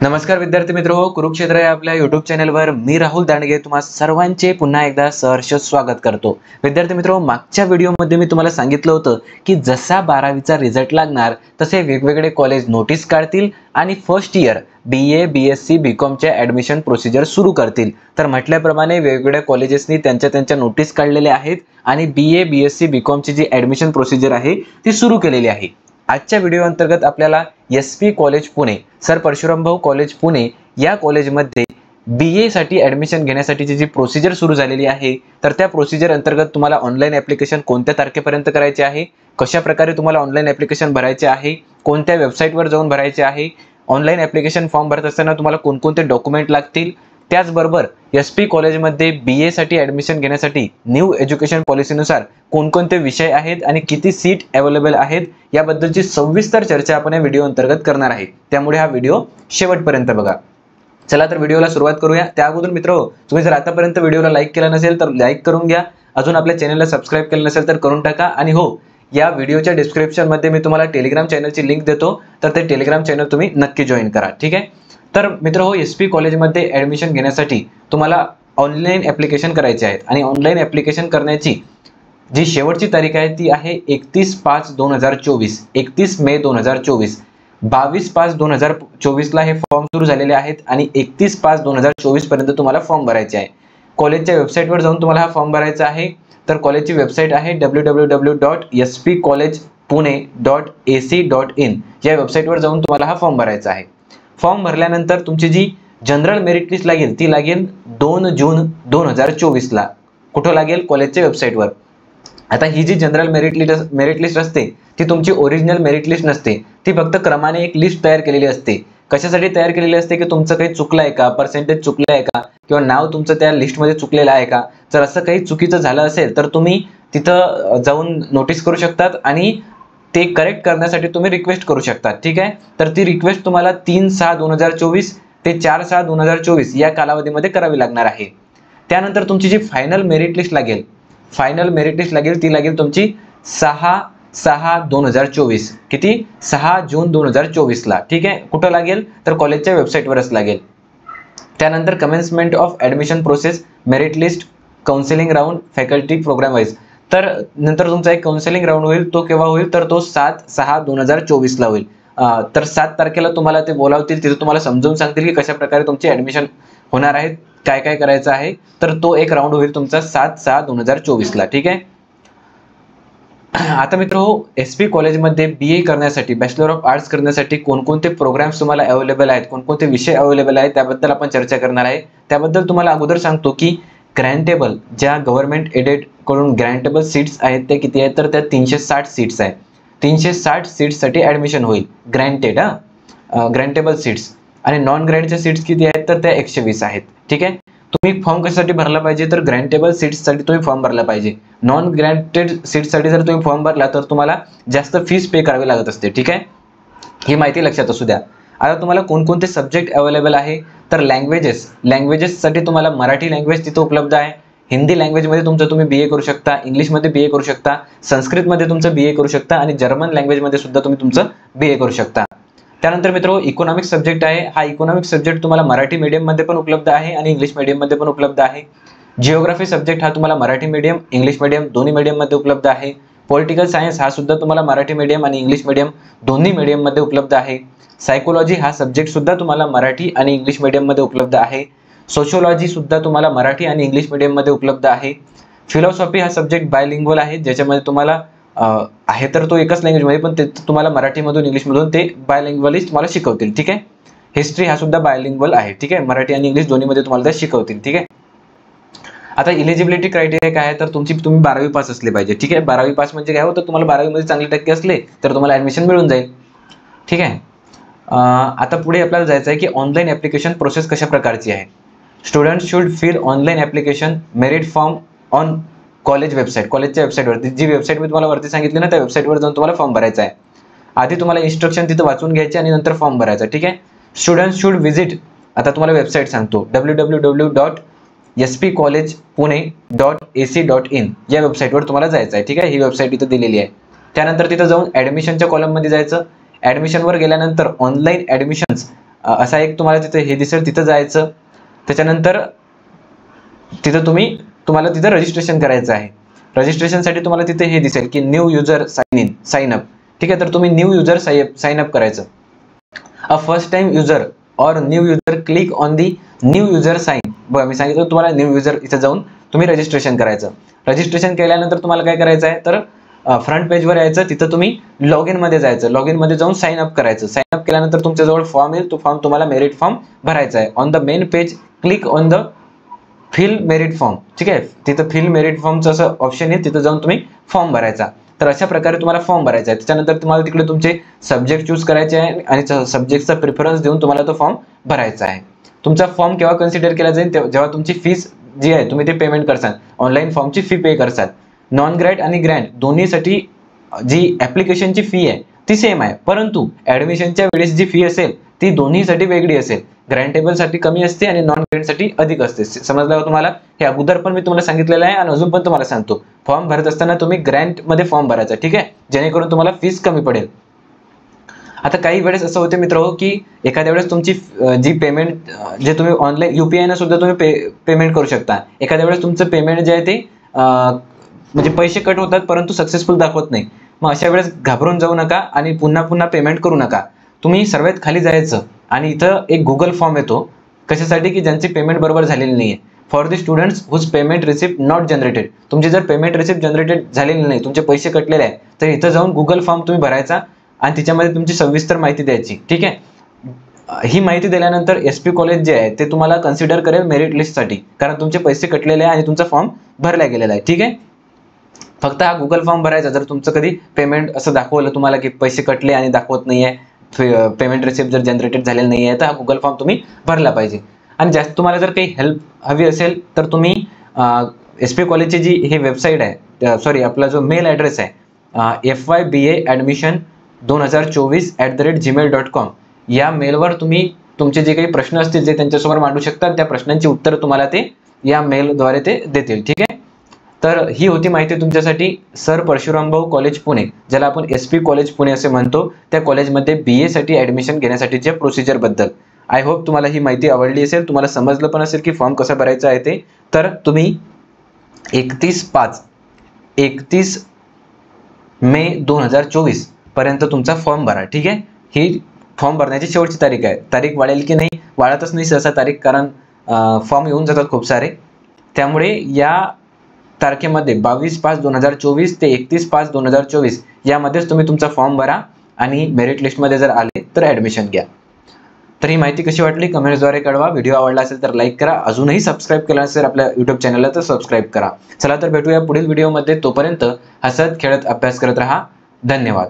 नमस्कार विद्यार्थी मित्रो, कुरुक्षेत्र या आपल्या YouTube चॅनलवर मी राहुल दांडगे तुम्हा सर्वांचे पुन्हा एकदा सहर्ष स्वागत करतो। विद्यार्थी मित्रो, मागच्या व्हिडिओमध्ये मी तुम्हाला सांगितलं होतं की जसा 12वीचा रिझल्ट लागणार तसे वेगवेगळे कॉलेज नोटीस काढतील आणि first year BA BSc BCom चे ॲडमिशन प्रोसिजर सुरू करतील। तर म्हटल्याप्रमाणे वेगवेगळ्या कॉलेजेसनी त्यांच्या नोटीस काढलेल्या आहेत आणि BA BSc BCom ची जी ॲडमिशन प्रोसिजर आहे ती सुरू केलेली आहे। आजच्या व्हिडिओ अंतर्गत आपल्याला SP college Pune sir Parashurambhau college Pune या कॉलेजमध्ये BA साठी ॲडमिशन घेण्यासाठीची जी प्रोसिजर सुरू झालेली आहे तर त्या प्रोसिजर अंतर्गत तुम्हाला ऑनलाइन ॲप्लिकेशन कोणत्या तारखेपर्यंत करायचे आहे, कशा प्रकारे तुम्हाला ऑनलाइन ॲप्लिकेशन भरायचे आहे, कोणत्या वेबसाईटवर जाऊन भरायचे आहे, ऑनलाइन ॲप्लिकेशन फॉर्म भरत असताना तुम्हाला कोणकोणते डॉक्युमेंट लागतील, त्याचबरोबर SP कॉलेजमध्ये BA साठी ॲडमिशन घेण्यासाठी न्यू एज्युकेशन पॉलिसीनुसार कोणकोणते विषय आहेत आणि किती सीट अवेलेबल आहेत याबद्दलची सविस्तर चर्चा आपण या व्हिडिओ अंतर्गत करणार आहे। त्यामुळे हा व्हिडिओ शेवटपर्यंत बघा। चला तर व्हिडिओला सुरुवात करूया। त्या अगोदर मित्रो, तुम्ही जर आतापर्यंत व्हिडिओला लाईक केला नसेल तर लाईक करून घ्या, अजून आपल्या चॅनलला सबस्क्राइब केलं नसेल तर करून टाका आणि हो, या व्हिडिओच्या डिस्क्रिप्शन मध्ये मी तुम्हाला टेलिग्राम चॅनलची लिंक देतो, तर ते टेलिग्राम चॅनल तुम्ही नक्की जॉइन करा, ठीक आहे। तर मित्र SP कॉलेजमध्ये ॲडमिशन घेण्यासाठी तुम्हाला ऑनलाइन ॲप्लिकेशन करायचे आहे आणि ऑनलाइन ॲप्लिकेशन करण्याची जी शेवटची तारीख आहे ती आहे 31/5/2024, 31 मे 2024। 22/5/2024 ला हे फॉर्म सुरू झालेले आहेत आणि 31/5/2024 पर्यंत तुम्हाला फॉर्म भरायचे आहे। कॉलेजच्या वेबसाईटवर जाऊन तुम्हाला हा फॉर्म भरायचा आहे। तर कॉलेजची वेबसाईट आहे www.spcollege.pune.ac.in या वेबसाईटवर जाऊन तुम्हाला हा फॉर्म भरायचा आहे। फॉर्म भरल्यानंतर तुमची जी जनरल मेरिट लिस्ट लागेल ती लागेल 2 जून 2024 ला। कुठे लागेल? कॉलेजच्या वेबसाईटवर। आता ही जी जनरल मेरिट लिस्ट असते ती तुमची ओरिजिनल मेरिट लिस्ट नसते, ती फक्त क्रमाने एक लिस्ट तयार केलेली असते। कशासाठी तयार केलेली असते? की तुमचं काही चुकलं आहे का, पर्सेंटेज चुकलं आहे का, किंवा नाव तुमचं त्या लिस्टमध्ये चुकलेलं आहे का। जर असं काही चुकीचं झालं असेल तर तुम्ही तिथं जाऊन नोटीस करू शकतात आणि ते करेक्ट करण्यासाठी तुम्ही रिक्वेस्ट करू शकता, ठीक आहे। तर ती रिक्वेस्ट तुम्हाला 3/6/2024 ते 4/6/2024 या कालावधीमध्ये करावी लागणार आहे। त्यानंतर तुमची जी फायनल मेरिट लिस्ट लागेल ती लागेल तुमची 6/6/2024। किती? 6 जून 2024 ला, ठीक आहे। कुठं लागेल? तर कॉलेजच्या वेबसाईटवरच लागेल। त्यानंतर commencement of admission process, merit list, counselling round, faculty programme wise. तर नंतर तुमचा एक काउन्सिलिंग राऊंड होईल, तो केव्हा होईल? तर तो 7/6/2024 ला होईल। तर 7 तारखेला तुम्हाला ते बोलावतील, तिथे तुम्हाला समजावून सांगतील की कशा प्रकारे तुमची ॲडमिशन होणार आहे, काय काय करायचं आहे। तर तो एक राऊंड होईल तुमचा 7/6/2024 ला, ठीक आहे। आता मित्रो, SP कॉलेजमध्ये BA करण्यासाठी, बॅचलर ऑफ आर्ट्स करण्यासाठी कोणकोणते प्रोग्राम्स तुम्हाला अवेलेबल आहेत, कोणकोणते विषय अवेलेबल आहेत त्याबद्दल आपण चर्चा करणार आहे। त्याबद्दल तुम्हाला अगोदर सांगतो की ग्रँटेबल ज्या गव्हर्नमेंट एडेड कडून ग्रँटेबल सीट्स आहेत त्या किती आहेत? तर त्या 360 सीट्स आहेत। 360 सीट्ससाठी ॲडमिशन होईल, ग्रँटेबल सीट्स। आणि नॉन ग्रँटच्या सीट्स किती आहेत? तर त्या 120 आहेत, ठीक आहे। तुम्ही फॉर्म कशासाठी भरला पाहिजे? तर ग्रँटेबल सीट्ससाठी तुम्ही फॉर्म भरला पाहिजे। नॉन ग्रँटेड सीट्ससाठी जर तुम्ही फॉर्म भरला तर तुम्हाला जास्त फीस पे करावी लागत असते, ठीक आहे। ही माहिती लक्षात असू द्या। आता तुम्हाला कोणकोणते सब्जेक्ट अवेलेबल आहे? तर लँग्वेजेससाठी तुम्हाला मराठी लँग्वेज तिथे उपलब्ध आहे, हिंदी लँग्वेजमध्ये तुमचं तुम्ही BA करू शकता, इंग्लिशमध्ये BA करू शकता, संस्कृतमध्ये तुमचं BA करू शकता आणि जर्मन लँग्वेजमध्ये सुद्धा तुम्ही तुमचं BA करू शकता। त्यानंतर मित्रो, इकॉनॉमिक्स सब्जेक्ट आहे। हा इकॉनॉमिक्स सब्जेक्ट तुम्हाला मराठी मीडियममध्ये पण उपलब्ध आहे आणि इंग्लिश मीडियममध्ये पण उपलब्ध आहे। जिओग्राफी सब्जेक्ट हा तुम्हाला मराठी मीडियम, इंग्लिश मीडियम दोन्ही मीडियममध्ये उपलब्ध आहे। पॉलिटिकल सायन्स हा सुद्धा तुम्हाला मराठी मीडियम आणि इंग्लिश मीडियम दोन्ही मीडियममध्ये उपलब्ध आहे। सायकोलॉजी हा सब्जेक्ट सुद्धा तुम्हाला मराठी आणि इंग्लिश मीडियममध्ये उपलब्ध आहे। सोशियोलॉजी सुद्धा तुम्हाला मराठी आणि इंग्लिश मीडियममध्ये उपलब्ध आहे। फिलॉसॉफी हा सब्जेक्ट बायलिंग्वल आहे, ज्याच्यामध्ये तुम्हाला आहे तर तो एकच लँग्वेजमध्ये, पण ते तुम्हाला मराठीमधून इंग्लिशमधून ते बायलिंग्वली तुम्हाला शिकवतील, ठीक आहे। हिस्ट्री हा सुद्धा बायलिंग्वल आहे, ठीक आहे। मराठी आणि इंग्लिश दोन्हीमध्ये तुम्हाला ते शिकवतील, ठीक आहे। आता इलिजिबिलिटी क्रायटेरिया काय आहे? तर तुम्ही 12वी पास असले पाहिजे, ठीक आहे। 12वी पास म्हणजे काय होतं? तुम्हाला 12वी मध्ये चांगले टक्के असले तर तुम्हाला ॲडमिशन मिळून जाईल, ठीक आहे। आता पुढे आपल्याला जायचं आहे की ऑनलाइन ॲप्लिकेशन प्रोसेस कशा प्रकारची आहे। Students should fill online application merit form on college website. कॉलेजच्या वेबसाईटवरती, जी वेबसाईट मी तुम्हाला वरती सांगितली ना, त्या वेबसाईटवर जाऊन तुम्हाला फॉर्म भरायचा आहे। आधी तुम्हाला इन्स्ट्रक्शन तिथे वाचून घ्यायचे आणि नंतर फॉर्म भरायचा, ठीक आहे। स्टुडंट्स शुड विजिट, आता तुम्हाला वेबसाईट सांगतो, www.spcollegepune.ac.in या वेबसाईटवर तुम्हाला जायचं आहे, ठीक आहे। ही वेबसाईट इथे दिलेली आहे। त्यानंतर तिथे जाऊन ॲडमिशनच्या कॉलममध्ये जायचं। ॲडमिशनवर गेल्यानंतर ऑनलाईन ॲडमिशन्स असा एक तुम्हाला तिथे हे दिसेल, तिथं जायचं. त्याच्यानंतर तिथं तुम्हाला तिथं रजिस्ट्रेशन करायचं आहे. रजिस्ट्रेशनसाठी तुम्हाला तिथे हे दिसेल की न्यू युजर साइन अप. ठीक आहे, तर तुम्ही न्यू युजर साइन अप करायचं. अ फर्स्ट टाइम युजर और new user click on the new user sign. बघा मी सांगितलं तुम्हाला न्यू युजर इथे जाऊन तुम्ही रजिस्ट्रेशन करायचं. रजिस्ट्रेशन केल्यानंतर तुम्हाला काय करायचं आहे, तर फ्रंट पेजवर यायचं. तिथं तुम्ही लॉग इन मध्ये जायचं. लॉग इन मध्ये जाऊन साइन अप करायचं. साइन अप केल्यानंतर तुमच्याजवळ फॉर्म येईल. तो फॉर्म तुम्हाला मेरिट फॉर्म भरायचा आहे. On the main page click on the fill merit form. ठीक आहे, तिथं फिल मेरिट फॉर्मचं असं ऑप्शन आहे, तिथं जाऊन तुम्ही फॉर्म भरायचा. तर अशा प्रकारे तुम्हाला फॉर्म भरायचा आहे. त्याच्यानंतर तुम्हाला तिकडे तुमचे सब्जेक्ट चूज करायचे आहे आणि सब्जेक्टचा प्रिफरन्स देऊन तुम्हाला तो फॉर्म भरायचा आहे. तुमचा फॉर्म केव्हा कन्सिडर केला जाईल, जेव्हा तुमची फीस जी आहे तुम्ही ते पेमेंट करसाल. ऑनलाईन फॉर्मची फी पे करसाल. नॉन ग्रॅड आणि ग्रँट दोन्हीसाठी जी ऍप्लिकेशनची फी आहे ती सेम आहे, परंतु ऍडमिशनच्या वेळेस जी फी असेल ती दोन्हीसाठी वेगळी असेल. ग्रँटेबल साठी कमी असते आणि नॉन ग्रँट साठी अधिक असते. समजलं तुम्हाला? हे अगोदर पण मी तुम्हाला सांगितलेलं आहे आणि अजून पण तुम्हाला सांगतो. फॉर्म भरत असताना तुम्ही ग्रँट मध्ये फॉर्म भरायचा. ठीक आहे, जेणेकरून तुम्हाला फीस कमी पडेल. आता काही वेळेस असं होते मित्र की एखाद्या वेळेस तुमची जी पेमेंट जे तुम्ही ऑनलाईन UPI ने सुद्धा तुम्ही पेमेंट करू शकता. एखाद्या वेळेस तुमचं पेमेंट जे आहे ते म्हणजे पैसे कट होतात परंतु सक्सेसफुल दाखवत नाही. मग अशा वेळेस घाबरून जाऊ नका आणि पुन्हा पुन्हा पेमेंट करू नका. तुम्ही सर्वात खाली जायचं आणि इथं एक गुगल फॉर्म येतो. कशासाठी? की ज्यांची पेमेंट बरोबर झालेली नाहीये. For the students whose payment receipt not generated. तुमची जर पेमेंट रिसिप्ट जनरेटेड झालेली नाही, तुमचे पैसे कटलेले आहे, तर इथं जाऊन गुगल फॉर्म तुम्ही भरायचा आणि त्याच्यामध्ये तुमची सविस्तर माहिती द्यायची. ठीक आहे, ही माहिती दिल्यानंतर SP कॉलेज जे आहे ते तुम्हाला कन्सिडर करेल मेरिट लिस्टसाठी, कारण तुमचे पैसे कटलेले आहे आणि तुमचा फॉर्म भरला गेलेला आहे. ठीक आहे, फक्त हा गुगल फॉर्म भरायचा. जर तुमचं कधी पेमेंट असं दाखवलं तुम्हाला की पैसे कटले आणि दाखवत नाहीये, पेमेंट रिसिप्ट जर जनरेटेड झालेलं नाहीये, तर हा गुगल फॉर्म तुम्ही भरला पाहिजे. आणि जास्त तुम्हाला जर काही हेल्प हवी असेल तर तुम्ही SP कॉलेजची जी ही वेबसाईट आहे, सॉरी आपला जो मेल ॲड्रेस आहे fybaadmission2024@gmail.com, या मेलवर तुम्ही तुमचे जे काही प्रश्न असतील ते त्यांच्यासमोर मांडू शकतात. त्या प्रश्नांची उत्तर तुम्हाला ते या मेलद्वारे ते देतील. ठीक आहे, तर ही होती माहिती तुमच्यासाठी. सर परशुरामभाऊ कॉलेज पुणे, ज्याला आपण SP कॉलेज पुणे असे म्हणतो, त्या कॉलेजमध्ये BA साठी ऍडमिशन घेण्यासाठीच्या प्रोसिजर बद्दल. आय होप तुम्हाला ही माहिती आवडली असेल, तुम्हाला समजलं पण असेल की फॉर्म कसा भरायचा आहे ते. तर तुम्ही 31 मे 2024 पर्यंत तुमचा फॉर्म भरा. ठीक आहे, ही फॉर्म भरण्याची शेवटची तारीख आहे. तारीख वाढेल की नाही, वाढतच नाही सहसा तारीख, कारण फॉर्म येऊन जातात खूप सारे. त्यामुळे या तारखेमध्ये 22/5/2024 ते 31/5/2024 यामध्येच तुम्ही तुमचा फॉर्म भरा आणि मेरिट लिस्टमध्ये जर आले तर ऍडमिशन घ्या. तर ही माहिती कशी वाटली कमेंट्सद्वारे कळवा. व्हिडिओ आवडला असेल तर लाईक करा. अजूनही सबस्क्राईब केला असेल आपल्या YouTube चॅनलला तर सबस्क्राईब करा. चला तर भेटूया पुढील व्हिडिओमध्ये. तोपर्यंत हसत खेळत अभ्यास करत राहा. धन्यवाद.